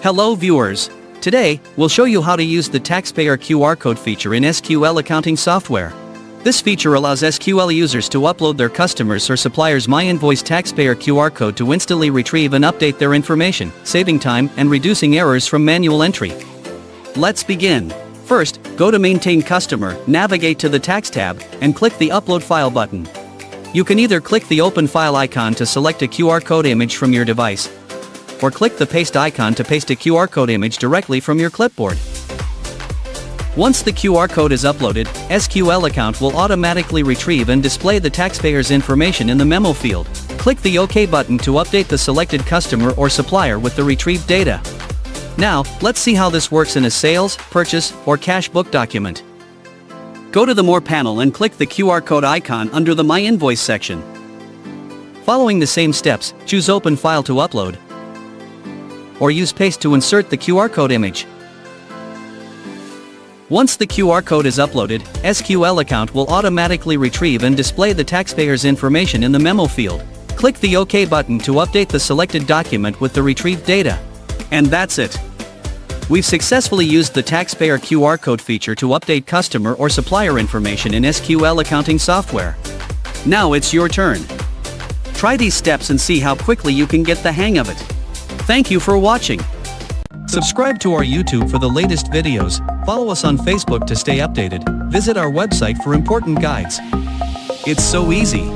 Hello viewers. Today, we'll show you how to use the Taxpayer QR Code feature in SQL accounting software. This feature allows SQL users to upload their customers' or suppliers' MyInvoice Taxpayer QR Code to instantly retrieve and update their information, saving time and reducing errors from manual entry. Let's begin. First, go to Maintain Customer, navigate to the Tax tab, and click the Upload File button. You can either click the Open File icon to select a QR code image from your device, or click the Paste icon to paste a QR code image directly from your clipboard. Once the QR code is uploaded, SQL Account will automatically retrieve and display the taxpayer's information in the memo field. Click the OK button to update the selected customer or supplier with the retrieved data. Now, let's see how this works in a sales, purchase, or cash book document. Go to the More panel and click the QR code icon under the MyInvoice section. Following the same steps, choose Open File to upload, or use Paste to insert the QR code image. Once the QR code is uploaded, SQL Account will automatically retrieve and display the taxpayer's information in the memo field. Click the OK button to update the selected document with the retrieved data. And that's it. We've successfully used the Taxpayer QR Code feature to update customer or supplier information in SQL accounting software. Now it's your turn. Try these steps and see how quickly you can get the hang of it. Thank you for watching. Subscribe to our YouTube for the latest videos, follow us on Facebook to stay updated, visit our website for important guides. It's so easy.